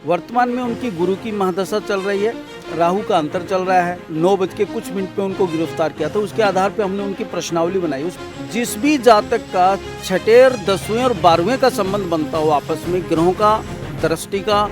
वर्तमान में उनकी गुरु की महादशा चल रही है, राहु का अंतर चल रहा है। 9:00 पे उनको गिरफ्तार किया था। उसके आधार पे हमने उनकी प्रश्नावली बनाई। जिस भी जातक का छठे, 10वें और 12वें का संबंध बनता हो आपस में, ग्रहों का, दृष्टि का,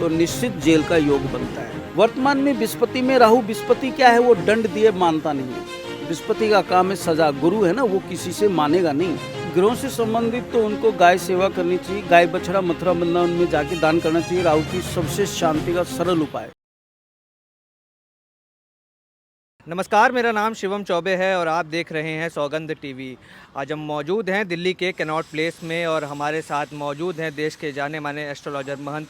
तो निश्चित जेल का योग बनता है। वर्तमान में विस्पति में राहु, विस्पति क्या है, वो दंड दिए मानता नहीं है। विस्पति का काम है सजा। गुरु है ना, वो किसी से मानेगा नहीं। ग्रहों से संबंधित तो उनको गाय सेवा करनी चाहिए, गाय बछड़ा मथुरा वृंदावन में जाके दान करना चाहिए। राहु की सबसे शांति का सरल उपाय। नमस्कार, मेरा नाम शिवम चौबे है और आप देख रहे हैं सौगंध टीवी। आज हम मौजूद हैं दिल्ली के कनॉट प्लेस में और हमारे साथ मौजूद हैं देश के जाने माने एस्ट्रोलॉजर महंत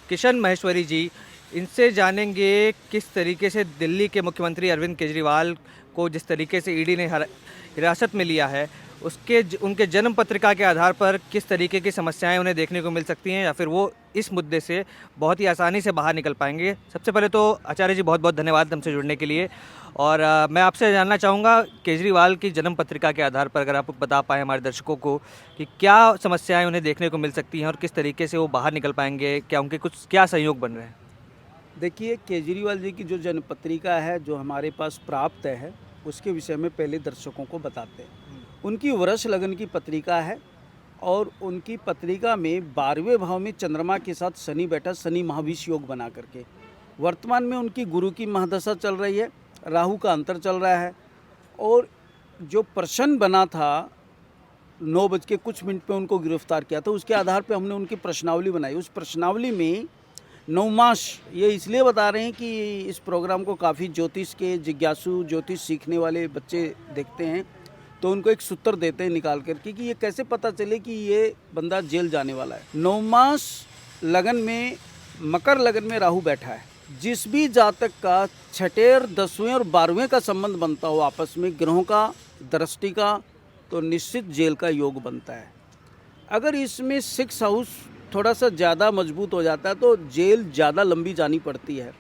किशन महेश्वरी जी। इनसे जानेंगे किस तरीके से दिल्ली के मुख्यमंत्री अरविंद केजरीवाल को जिस तरीके से ईडी ने हिरासत में लिया है, उनके जन्म पत्रिका के आधार पर किस तरीके की समस्याएं उन्हें देखने को मिल सकती हैं या फिर वो इस मुद्दे से बहुत ही आसानी से बाहर निकल पाएंगे। सबसे पहले तो आचार्य जी बहुत बहुत धन्यवाद हमसे जुड़ने के लिए। और मैं आपसे जानना चाहूँगा केजरीवाल की जन्म पत्रिका के आधार पर अगर आप बता पाएँ हमारे दर्शकों को कि क्या समस्याएं उन्हें देखने को मिल सकती हैं और किस तरीके से वो बाहर निकल पाएंगे, क्या उनके कुछ क्या सहयोग बन रहे हैं। देखिए, केजरीवाल जी की जो जन्म पत्रिका है जो हमारे पास प्राप्त है, उसके विषय में पहले दर्शकों को बताते हैं। उनकी वृष लगन की पत्रिका है और उनकी पत्रिका में 12वें भाव में चंद्रमा के साथ शनि बैठा, शनि महाविष योग बना करके। वर्तमान में उनकी गुरु की महादशा चल रही है, राहु का अंतर चल रहा है और जो प्रश्न बना था 9:00 पे उनको गिरफ्तार किया था। उसके आधार पे हमने उनकी प्रश्नावली बनाई। उस प्रश्नावली में 9 मास, ये इसलिए बता रहे हैं कि इस प्रोग्राम को काफ़ी ज्योतिष के जिज्ञासु, ज्योतिष सीखने वाले बच्चे देखते हैं, तो उनको एक सूत्र देते हैं निकाल करके कि ये कैसे पता चले कि ये बंदा जेल जाने वाला है। 9 मास लगन में, मकर लगन में राहु बैठा है। जिस भी जातक का छठे, 10वें और 12वें का संबंध बनता हो आपस में, ग्रहों का, दृष्टि का, तो निश्चित जेल का योग बनता है। अगर इसमें 6 हाउस थोड़ा सा ज़्यादा मजबूत हो जाता है तो जेल ज़्यादा लंबी जानी पड़ती है।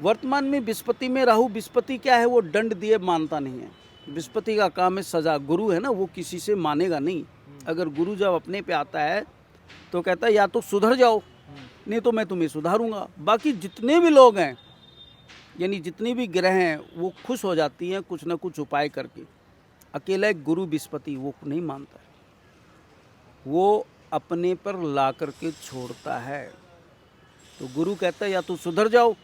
वर्तमान में विस्पति में राहु, विस्पति क्या है, वो दंड दिए मानता नहीं है। विस्पति का काम है सजा। गुरु है ना, वो किसी से मानेगा नहीं। अगर गुरु जब अपने पे आता है तो कहता है या तो सुधर जाओ, नहीं तो मैं तुम्हें सुधारूंगा। बाकी जितने भी लोग हैं, यानी जितनी भी ग्रह हैं, वो खुश हो जाती हैं कुछ ना कुछ उपाय करके। अकेला एक गुरु विस्पति वो नहीं मानता है, वो अपने पर ला करके छोड़ता है। तो गुरु कहता है या तो सुधर जाओ,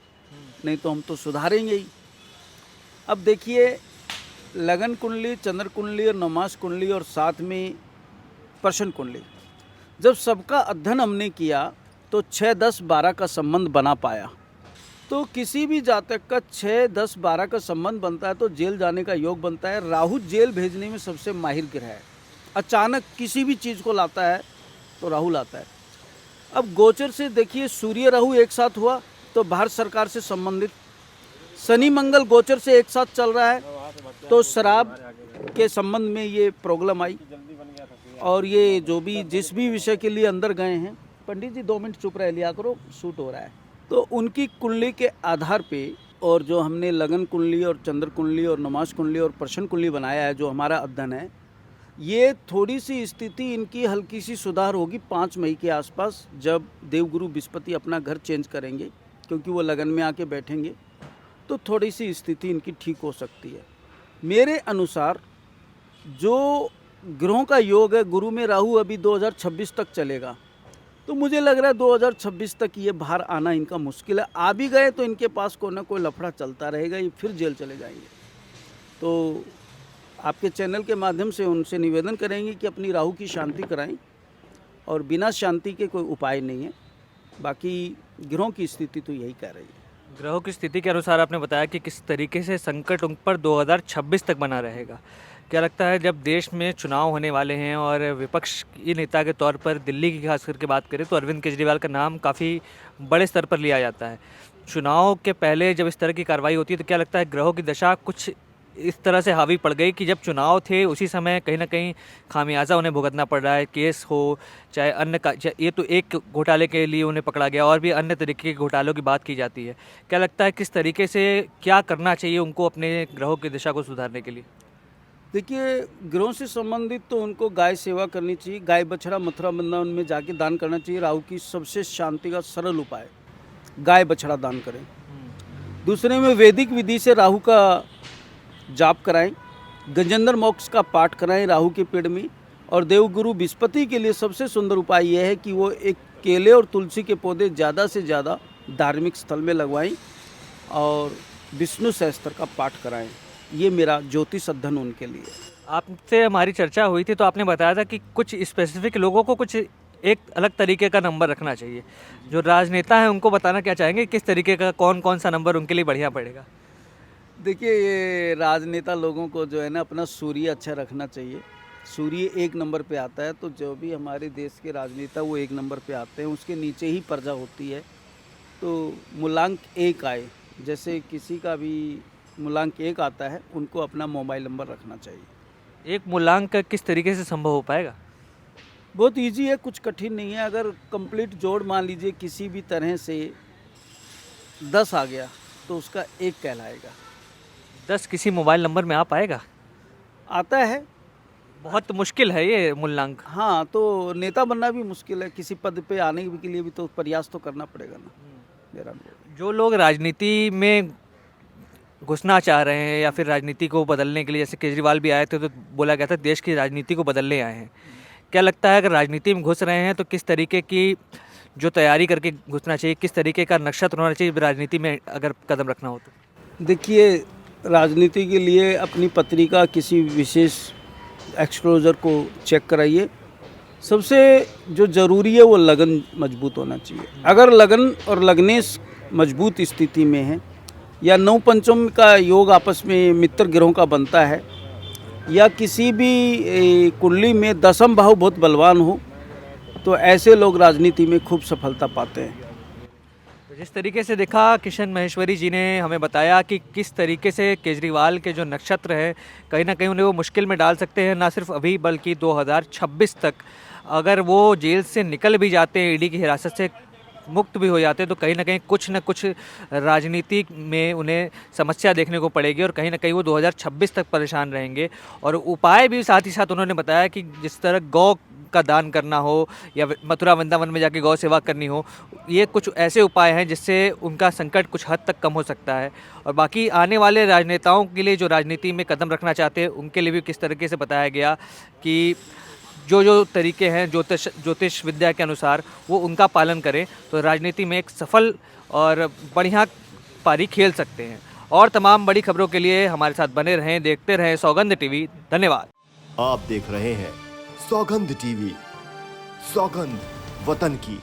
नहीं तो हम तो सुधारेंगे ही। अब देखिए, लगन कुंडली, चंद्र कुंडली और नमाज कुंडली और साथ में प्रश्न कुंडली, जब सबका अध्ययन हमने किया तो 6, 10, 12 का संबंध बना पाया। तो किसी भी जातक का 6, 10, 12 का संबंध बनता है तो जेल जाने का योग बनता है। राहु जेल भेजने में सबसे माहिर ग्रह है। अचानक किसी भी चीज़ को लाता है तो राहु लाता है। अब गोचर से देखिए, सूर्य राहु एक साथ हुआ तो भारत सरकार से संबंधित। शनि मंगल गोचर से एक साथ चल रहा है तो शराब के संबंध में ये प्रॉब्लम आई। और ये जो भी जिस भी विषय के लिए अंदर गए हैं, पंडित जी 2 मिनट चुप रह लिया करो, शूट हो रहा है। तो उनकी कुंडली के आधार पे और जो हमने लगन कुंडली और चंद्र कुंडली और नमाज कुंडली और प्रश्न कुंडली बनाया है, जो हमारा अध्ययन है, ये थोड़ी सी स्थिति इनकी हल्की सी सुधार होगी 5 मई के आसपास, जब देवगुरु बृहस्पति अपना घर चेंज करेंगे, क्योंकि वो लगन में आके बैठेंगे, तो थोड़ी सी स्थिति इनकी ठीक हो सकती है। मेरे अनुसार जो ग्रहों का योग है, गुरु में राहु अभी 2026 तक चलेगा, तो मुझे लग रहा है 2026 तक ये बाहर आना इनका मुश्किल है। आ भी गए तो इनके पास कोई ना कोई लफड़ा चलता रहेगा, ये फिर जेल चले जाएंगे। तो आपके चैनल के माध्यम से उनसे निवेदन करेंगे कि अपनी राहु की शांति कराएं, और बिना शांति के कोई उपाय नहीं है। बाकी ग्रहों की स्थिति तो यही कह रही है। ग्रहों की स्थिति के अनुसार आपने बताया कि किस तरीके से संकट उन पर 2026 तक बना रहेगा। क्या लगता है जब देश में चुनाव होने वाले हैं और विपक्ष की नेता के तौर पर दिल्ली की खास करके बात करें तो अरविंद केजरीवाल का नाम काफ़ी बड़े स्तर पर लिया जाता है। चुनाव के पहले जब इस तरह की कार्रवाई होती है तो क्या लगता है ग्रहों की दशा कुछ इस तरह से हावी पड़ गई कि जब चुनाव थे उसी समय कहीं ना कहीं खामियाजा उन्हें भुगतना पड़ रहा है, केस हो चाहे अन्य का, ये तो एक घोटाले के लिए उन्हें पकड़ा गया और भी अन्य तरीके के घोटालों की बात की जाती है। क्या लगता है किस तरीके से क्या करना चाहिए उनको अपने ग्रहों की दिशा को सुधारने के लिए? देखिए, गृहों से संबंधित तो उनको गाय सेवा करनी चाहिए, गाय बछड़ा मथुरा वृंदावन में जाके दान करना चाहिए। राहु की सबसे शांति का सरल उपाय, गाय बछड़ा दान करें। दूसरे में वैदिक विधि से राहु का जाप कराएं, गजेंद्र मोक्ष का पाठ कराएं राहु के पेड़ में। और देवगुरु बृहस्पति के लिए सबसे सुंदर उपाय यह है कि वो एक केले और तुलसी के पौधे ज़्यादा से ज़्यादा धार्मिक स्थल में लगवाएं और विष्णु सहस्त्र का पाठ कराएं। ये मेरा ज्योतिष अध्ययन उनके लिए। आपसे हमारी चर्चा हुई थी तो आपने बताया था कि कुछ स्पेसिफिक लोगों को कुछ एक अलग तरीके का नंबर रखना चाहिए। जो राजनेता हैं उनको बताना क्या चाहेंगे, किस तरीके का कौन कौन सा नंबर उनके लिए बढ़िया पड़ेगा? देखिए, ये राजनेता लोगों को जो है ना अपना सूर्य अच्छा रखना चाहिए। सूर्य 1 नंबर पे आता है, तो जो भी हमारे देश के राजनेता वो 1 नंबर पे आते हैं, उसके नीचे ही प्रजा होती है। तो मूलांक 1 आए, जैसे किसी का भी मूलांक 1 आता है, उनको अपना मोबाइल नंबर रखना चाहिए। एक मूलांक किस तरीके से संभव हो पाएगा? बहुत इजी है, कुछ कठिन नहीं है। अगर कंप्लीट जोड़ मान लीजिए किसी भी तरह से 10 आ गया तो उसका 1 कहलाएगा। 10 किसी मोबाइल नंबर में आ पाएगा? आता है। बहुत मुश्किल है ये मूलांक। हाँ, तो नेता बनना भी मुश्किल है, किसी पद पे आने के लिए भी तो प्रयास तो करना पड़ेगा ना। मेरा अनुभव। जो लोग राजनीति में घुसना चाह रहे हैं या फिर राजनीति को बदलने के लिए, जैसे केजरीवाल भी आए थे तो बोला गया था देश की राजनीति को बदलने आए हैं, क्या लगता है अगर राजनीति में घुस रहे हैं तो किस तरीके की जो तैयारी करके घुसना चाहिए, किस तरीके का नक्षत्र होना चाहिए राजनीति में अगर कदम रखना हो तो? देखिए, राजनीति के लिए अपनी पत्रिका किसी विशेष एक्सपोजर को चेक कराइए। सबसे जो ज़रूरी है वो लगन मजबूत होना चाहिए। अगर लगन और लगनेश मजबूत स्थिति में है, या 9 पंचम का योग आपस में मित्र ग्रहों का बनता है, या किसी भी कुंडली में 10म भाव बहुत बलवान हो, तो ऐसे लोग राजनीति में खूब सफलता पाते हैं। तो जिस तरीके से देखा किशन महेश्वरी जी ने हमें बताया कि किस तरीके से केजरीवाल के जो नक्षत्र हैं कहीं ना कहीं उन्हें वो मुश्किल में डाल सकते हैं, ना सिर्फ अभी बल्कि 2026 तक। अगर वो जेल से निकल भी जाते हैं, ईडी की हिरासत से मुक्त भी हो जाते हैं, तो कहीं ना कहीं कुछ न कुछ राजनीति में उन्हें समस्या देखने को पड़ेगी और कहीं ना कहीं वो 2026 तक परेशान रहेंगे। और उपाय भी साथ ही साथ उन्होंने बताया कि जिस तरह गौ का दान करना हो या मथुरा वृंदावन में जाके गौ सेवा करनी हो, ये कुछ ऐसे उपाय हैं जिससे उनका संकट कुछ हद तक कम हो सकता है। और बाकी आने वाले राजनेताओं के लिए जो राजनीति में कदम रखना चाहते हैं उनके लिए भी किस तरीके से बताया गया कि जो जो तरीके हैं ज्योतिष विद्या के अनुसार वो उनका पालन करें तो राजनीति में एक सफल और बढ़िया पारी खेल सकते हैं। और तमाम बड़ी खबरों के लिए हमारे साथ बने रहें, देखते रहें सौगंध टीवी। धन्यवाद। आप देख रहे हैं सौगंध टीवी, सौगंध वतन की।